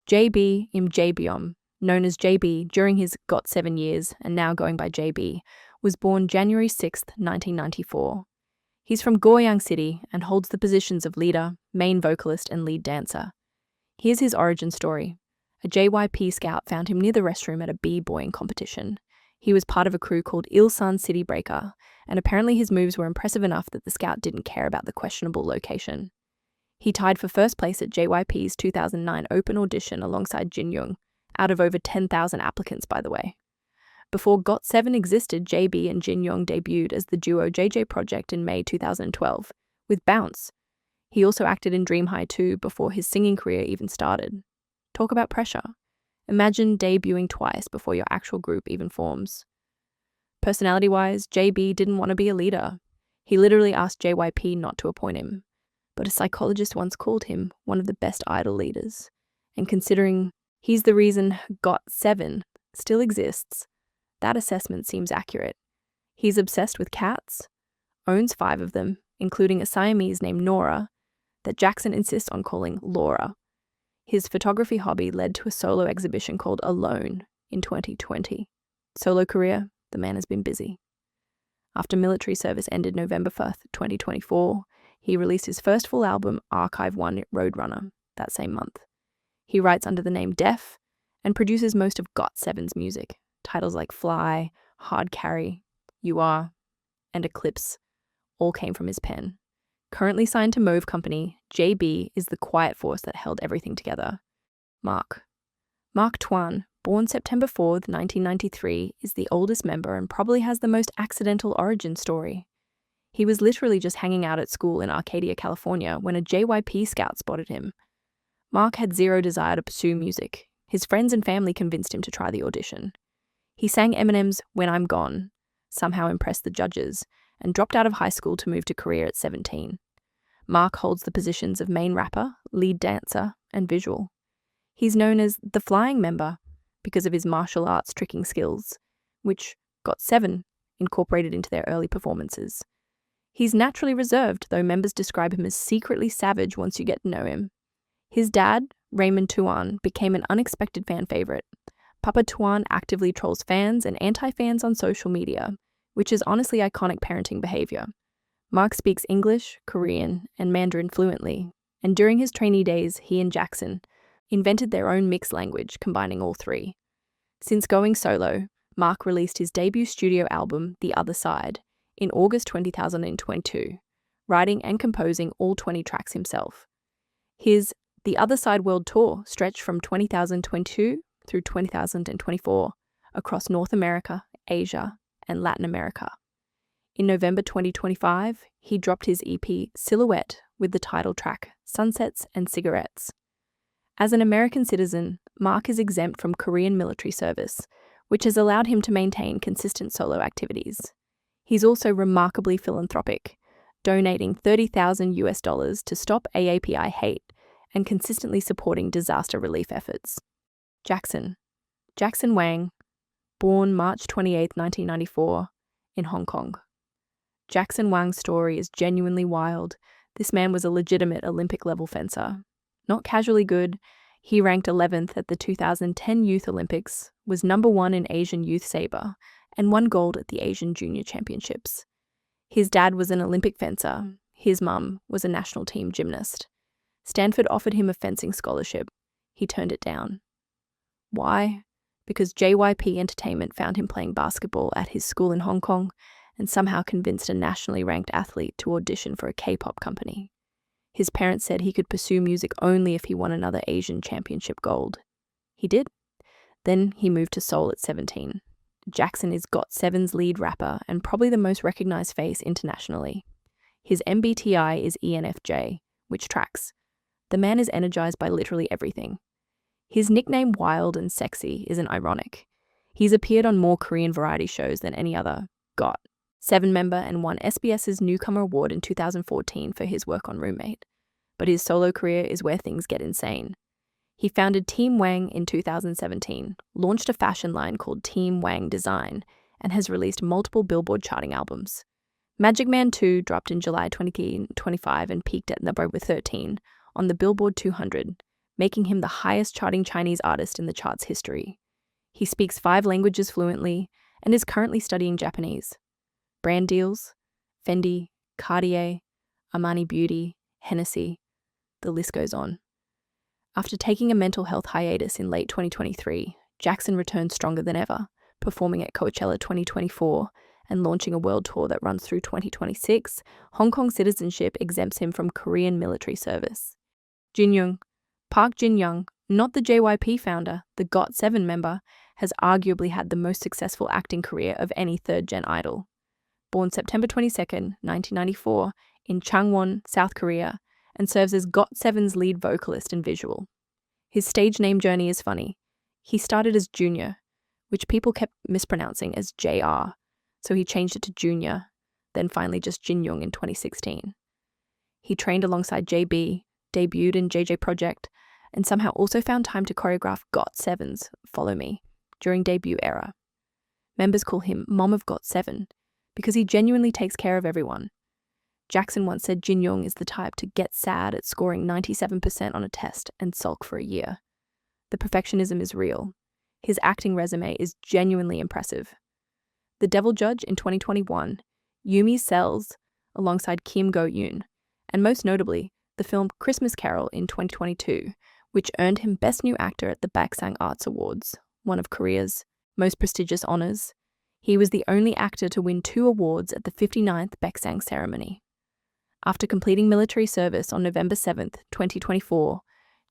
JB im Yugyeom, known as JB during his GOT7 years and now going by JB, was born January 6, 1994. He's from Goyang City and holds the positions of leader, main vocalist, and lead dancer. Here's his origin story. A JYP scout found him near the restroom at a b-boying competition. He was part of a crew called Ilsan City Breaker, and apparently his moves were impressive enough that the scout didn't care about the questionable location. He tied for first place at JYP's 2009 open audition alongside Jinyoung, out of over 10,000 applicants, by the way. Before GOT7 existed, JB and Jinyoung debuted as the duo JJ Project in May 2012, with Bounce. He also acted in Dream High 2 before his singing career even started. Talk about pressure. Imagine debuting twice before your actual group even forms. Personality-wise, JB didn't want to be a leader. He literally asked JYP not to appoint him. But a psychologist once called him one of the best idol leaders. And considering he's the reason GOT7 still exists, that assessment seems accurate. He's obsessed with cats, owns 5 of them, including a Siamese named Nora, that Jackson insists on calling Laura. His photography hobby led to a solo exhibition called Alone in 2020. Solo career, the man has been busy. After military service ended November 1st, 2024, he released his first full album, Archive 1 Roadrunner, that same month. He writes under the name Def and produces most of GOT7's music. Titles like Fly, Hard Carry, You Are, and Eclipse all came from his pen. Currently signed to Mauve Company, JB is the quiet force that held everything together. Mark Twan, born September 4th, 1993, is the oldest member and probably has the most accidental origin story. He was literally just hanging out at school in Arcadia, California, when a JYP scout spotted him. Mark had zero desire to pursue music. His friends and family convinced him to try the audition. He sang Eminem's When I'm Gone, somehow impressed the judges, and dropped out of high school to move to Korea at 17. Mark holds the positions of main rapper, lead dancer, and visual. He's known as the Flying Member because of his martial arts tricking skills, which GOT7 incorporated into their early performances. He's naturally reserved, though members describe him as secretly savage once you get to know him. His dad, Raymond Tuan, became an unexpected fan favorite. Papa Tuan actively trolls fans and anti-fans on social media, which is honestly iconic parenting behavior. Mark speaks English, Korean, and Mandarin fluently, and during his trainee days, he and Jackson invented their own mixed language, combining all 3. Since going solo, Mark released his debut studio album, The Other Side, in August 2022, writing and composing all 20 tracks himself. His The Other Side World Tour stretched from 2022 through 2024 across North America, Asia, and Latin America. In November 2025, he dropped his EP Silhouette with the title track Sunsets and Cigarettes. As an American citizen, Mark is exempt from Korean military service, which has allowed him to maintain consistent solo activities. He's also remarkably philanthropic, donating $30,000 to stop AAPI hate and consistently supporting disaster relief efforts. Jackson Wang, born March 28, 1994, in Hong Kong. Jackson Wang's story is genuinely wild. This man was a legitimate Olympic-level fencer. Not casually good, he ranked 11th at the 2010 Youth Olympics, was number 1 in Asian Youth Sabre, and won gold at the Asian Junior Championships. His dad was an Olympic fencer. His mum was a national team gymnast. Stanford offered him a fencing scholarship. He turned it down. Why? Because JYP Entertainment found him playing basketball at his school in Hong Kong and somehow convinced a nationally ranked athlete to audition for a K-pop company. His parents said he could pursue music only if he won another Asian Championship gold. He did. Then he moved to Seoul at 17. Jackson is GOT7's lead rapper and probably the most recognized face internationally. His MBTI is ENFJ, which tracks. The man is energized by literally everything. His nickname Wild and Sexy isn't ironic. He's appeared on more Korean variety shows than any other GOT7 member and won SBS's Newcomer Award in 2014 for his work on Roommate. But his solo career is where things get insane. He founded Team Wang in 2017, launched a fashion line called Team Wang Design, and has released multiple Billboard charting albums. Magic Man 2 dropped in July 2025 and peaked at number 13 on the Billboard 200, making him the highest charting Chinese artist in the chart's history. He speaks 5 languages fluently and is currently studying Japanese. Brand deals: Fendi, Cartier, Armani Beauty, Hennessy, the list goes on. After taking a mental health hiatus in late 2023, Jackson returned stronger than ever, performing at Coachella 2024 and launching a world tour that runs through 2026. Hong Kong citizenship exempts him from Korean military service. Jinyoung, Park Jinyoung, not the JYP founder, the GOT7 member, has arguably had the most successful acting career of any third-gen idol. Born September 22, 1994, in Changwon, South Korea, and serves as GOT7's lead vocalist and visual. His stage name journey is funny. He started as Junior, which people kept mispronouncing as JR, so he changed it to Junior, then finally just Jinyoung in 2016. He trained alongside JB, debuted in JJ Project, and somehow also found time to choreograph GOT7's Follow Me during debut era. Members call him Mom of GOT7 because he genuinely takes care of everyone. Jackson once said Jinyoung is the type to get sad at scoring 97% on a test and sulk for a year. The perfectionism is real. His acting resume is genuinely impressive. The Devil Judge in 2021, Yumi Sells alongside Kim Go-eun, and most notably, the film Christmas Carol in 2022, which earned him Best New Actor at the Baeksang Arts Awards, one of Korea's most prestigious honors. He was the only actor to win 2 awards at the 59th Baeksang ceremony. After completing military service on November 7, 2024,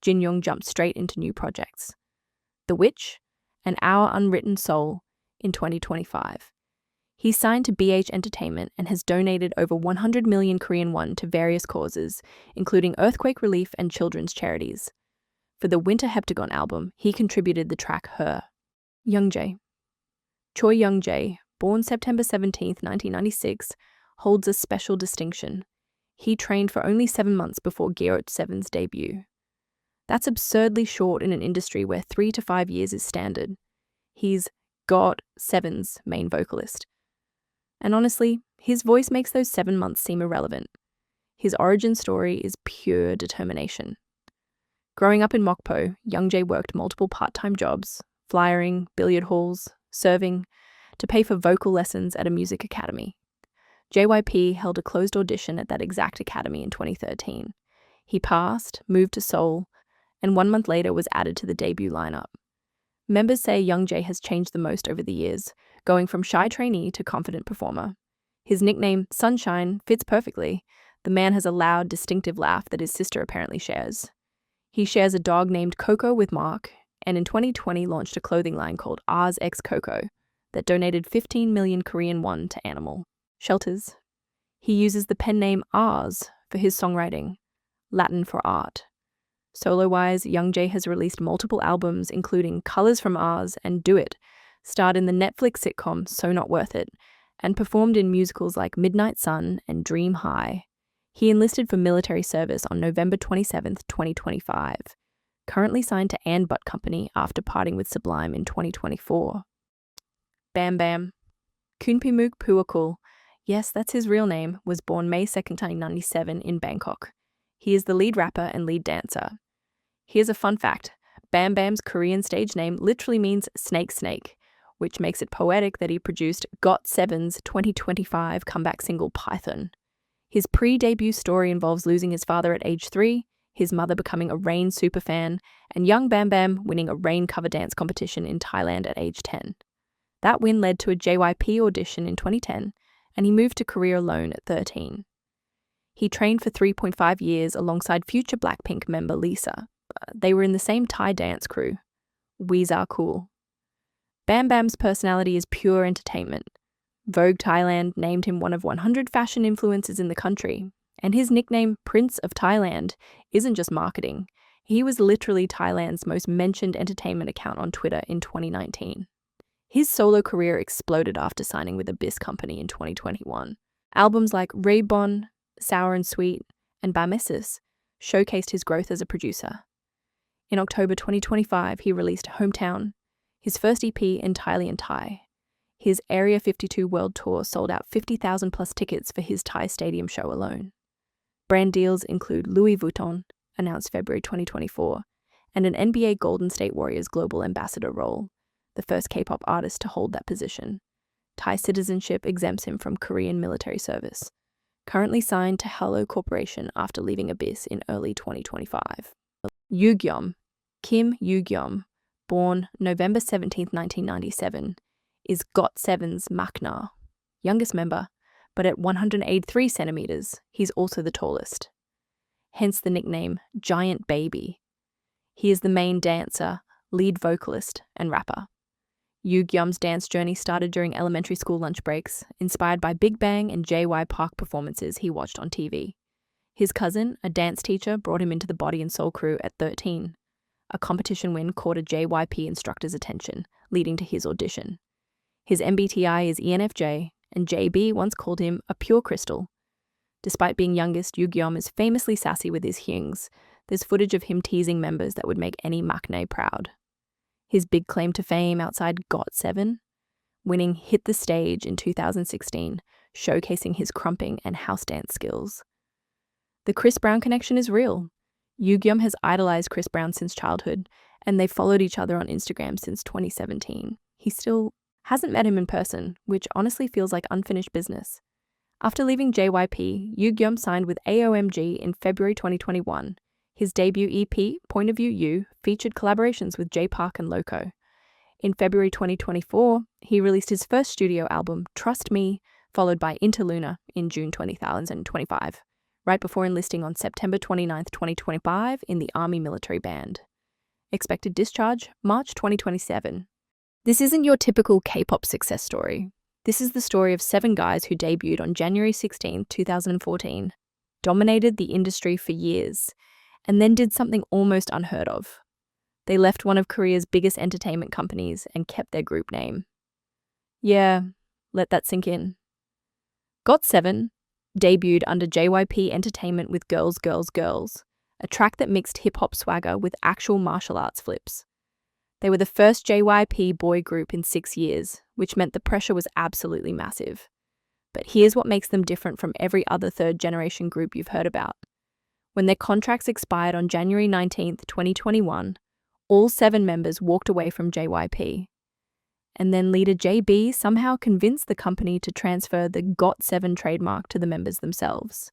Jinyoung jumped straight into new projects. The Witch and Our Unwritten Soul in 2025. He signed to BH Entertainment and has donated over 100 million Korean won to various causes, including earthquake relief and children's charities. For the Winter Heptagon album, he contributed the track Her. Youngjae. Choi Youngjae, born September 17, 1996, holds a special distinction. He trained for only 7 months before GOT7's debut. That's absurdly short in an industry where 3 to 5 years is standard. He's GOT7's main vocalist. And honestly, his voice makes those 7 months seem irrelevant. His origin story is pure determination. Growing up in Mokpo, Youngjae worked multiple part-time jobs, flyering, billiard halls, serving, to pay for vocal lessons at a music academy. JYP held a closed audition at that exact academy in 2013. He passed, moved to Seoul, and 1 month later was added to the debut lineup. Members say Youngjae has changed the most over the years, going from shy trainee to confident performer. His nickname, Sunshine, fits perfectly. The man has a loud, distinctive laugh that his sister apparently shares. He shares a dog named Coco with Mark, and in 2020 launched a clothing line called Ahgase x Coco that donated 15 million Korean won to animal shelters. He uses the pen name Ahgase for his songwriting, Latin for art. Solo-wise, Youngjae has released multiple albums, including Colors from Ahgase and Do It, starred in the Netflix sitcom So Not Worth It, and performed in musicals like Midnight Sun and Dream High. He enlisted for military service on November 27, 2025, currently signed to Ann Butt Company after parting with Sublime in 2024. BamBam. Kunpimuk Puakul, yes, that's his real name, was born May 2, 1997 in Bangkok. He is the lead rapper and lead dancer. Here's a fun fact. BamBam's Korean stage name literally means snake snake, which makes it poetic that he produced GOT7's 2025 comeback single Python. His pre-debut story involves losing his father at age 3, his mother becoming a Rain superfan, and young BamBam winning a Rain cover dance competition in Thailand at age 10. That win led to a JYP audition in 2010, and he moved to Korea alone at 13. He trained for 3.5 years alongside future Blackpink member Lisa. They were in the same Thai dance crew. We Are Cool. BamBam's personality is pure entertainment. Vogue Thailand named him one of 100 fashion influencers in the country, and his nickname, Prince of Thailand, isn't just marketing. He was literally Thailand's most mentioned entertainment account on Twitter in 2019. His solo career exploded after signing with Abyss Company in 2021. Albums like Reborn, Sour and Sweet, and Bamesis showcased his growth as a producer. In October 2025, he released Hometown, his first EP entirely in Thai. His Area 52 World Tour sold out 50,000 plus tickets for his Thai stadium show alone. Brand deals include Louis Vuitton, announced February 2024, and an NBA Golden State Warriors global ambassador role, the first K-pop artist to hold that position. Thai citizenship exempts him from Korean military service. Currently signed to Hello Corporation after leaving Abyss in early 2025. Yugyeom, Kim Yugyeom, born November 17, 1997, is GOT7's maknae, youngest member, but at 183 centimeters, he's also the tallest. Hence the nickname Giant Baby. He is the main dancer, lead vocalist, and rapper. Yugyeom's dance journey started during elementary school lunch breaks, inspired by Big Bang and JY Park performances he watched on TV. His cousin, a dance teacher, brought him into the Body and Soul crew at 13. A competition win caught a JYP instructor's attention, leading to his audition. His MBTI is ENFJ, and JB once called him a pure crystal. Despite being youngest, Yugyeom is famously sassy with his hyungs. There's footage of him teasing members that would make any maknae proud. His big claim to fame outside GOT7, winning Hit the Stage in 2016, showcasing his crumping and house dance skills. The Chris Brown connection is real. Yugyeom has idolized Chris Brown since childhood, and they've followed each other on Instagram since 2017. He still hasn't met him in person, which honestly feels like unfinished business. After leaving JYP, Yugyeom signed with AOMG in February 2021. His debut EP, Point of View U, featured collaborations with J Park and Loco. In February 2024, he released his first studio album, Trust Me, followed by Interluna in June 2025, right before enlisting on September 29, 2025 in the Army Military Band. Expected discharge, March 2027. This isn't your typical K-pop success story. This is the story of 7 guys who debuted on January 16, 2014, dominated the industry for years, and then did something almost unheard of. They left one of Korea's biggest entertainment companies and kept their group name. Yeah, let that sink in. GOT7 debuted under JYP Entertainment with Girls, Girls, Girls, a track that mixed hip-hop swagger with actual martial arts flips. They were the first JYP boy group in 6 years, which meant the pressure was absolutely massive. But here's what makes them different from every other third-generation group you've heard about. When their contracts expired on January 19, 2021, all 7 members walked away from JYP. And then leader JB somehow convinced the company to transfer the GOT7 trademark to the members themselves.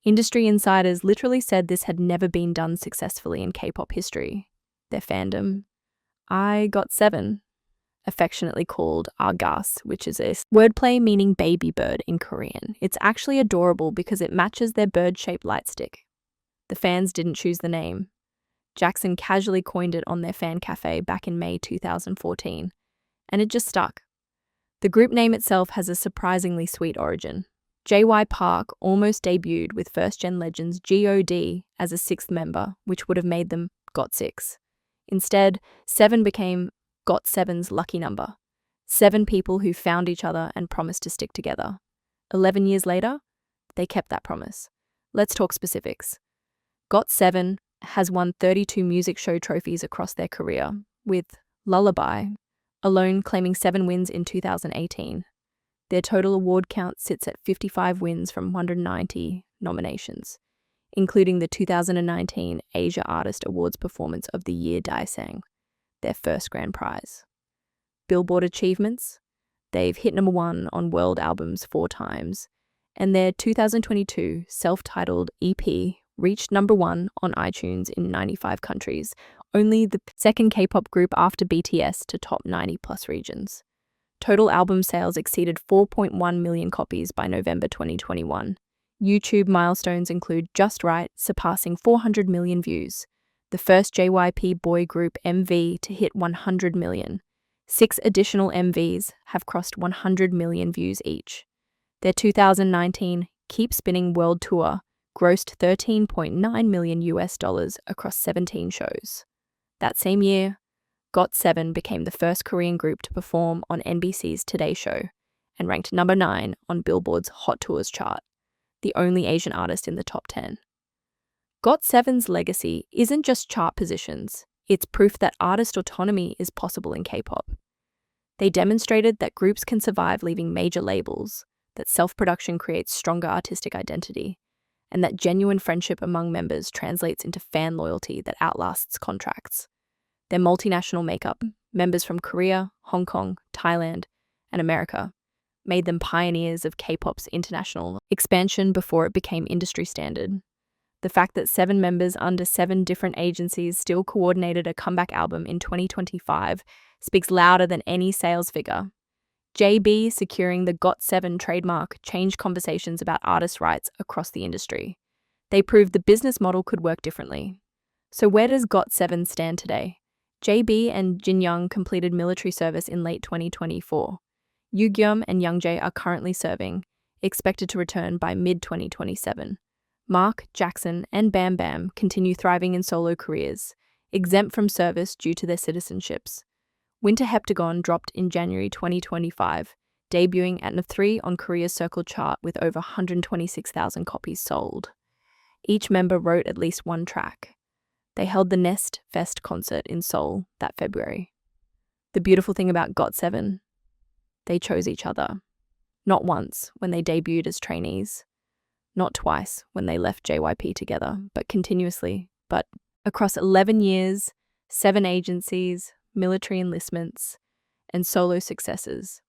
Industry insiders literally said this had never been done successfully in K-pop history. Their fandom, GOT7, affectionately called Ahgase, which is a wordplay meaning baby bird in Korean. It's actually adorable because it matches their bird-shaped lightstick. The fans didn't choose the name. Jackson casually coined it on their fan cafe back in May 2014, and it just stuck. The group name itself has a surprisingly sweet origin. JY Park almost debuted with first-gen legends GOD as a 6th member, which would have made them GOT6. Instead, 7 became GOT7's lucky number. 7 people who found each other and promised to stick together. 11 years later, they kept that promise. Let's talk specifics. GOT7 has won 32 music show trophies across their career, with Lullaby alone claiming 7 wins in 2018. Their total award count sits at 55 wins from 190 nominations, including the 2019 Asia Artist Awards Performance of the Year Baeksang, their first grand prize. Billboard achievements: they've hit number 1 on world albums 4 times, and their 2022 self-titled EP reached number 1 on iTunes in 95 countries, only the second K-pop group after BTS to top 90+ regions. Total album sales exceeded 4.1 million copies by November 2021. YouTube milestones include Just Right surpassing 400 million views, the first JYP boy group MV to hit 100 million. 6 additional MVs have crossed 100 million views each. Their 2019 Keep Spinning World Tour grossed $13.9 million across 17 shows. That same year, GOT7 became the first Korean group to perform on NBC's Today Show and ranked number 9 on Billboard's Hot Tours chart, the only Asian artist in the top 10. GOT7's legacy isn't just chart positions, it's proof that artist autonomy is possible in K-pop. They demonstrated that groups can survive leaving major labels, that self-production creates stronger artistic identity, and that genuine friendship among members translates into fan loyalty that outlasts contracts. Their multinational makeup, members from Korea, Hong Kong, Thailand, and America, made them pioneers of K-pop's international expansion before it became industry standard. The fact that 7 members under 7 different agencies still coordinated a comeback album in 2025 speaks louder than any sales figure. JB securing the GOT7 trademark changed conversations about artist rights across the industry. They proved the business model could work differently. So where does GOT7 stand today? JB and Jinyoung completed military service in late 2024. Yugyeom and Youngjae are currently serving, expected to return by mid-2027. Mark, Jackson, and BamBam continue thriving in solo careers, exempt from service due to their citizenships. Winter Heptagon dropped in January 2025, debuting at number 3 on Korea's Circle chart with over 126,000 copies sold. Each member wrote at least one track. They held the Nest Fest concert in Seoul that February. The beautiful thing about GOT7, they chose each other. Not once when they debuted as trainees, not twice when they left JYP together, but continuously. But across 11 years, 7 agencies, military enlistments, and solo successes.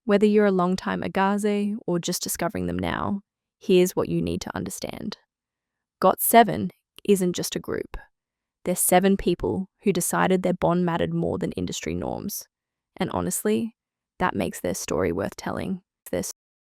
Whether you're a longtime Ahgase or just discovering them now, here's what you need to understand. GOT7 isn't just a group. They're 7 people who decided their bond mattered more than industry norms. And honestly, that makes their story worth telling.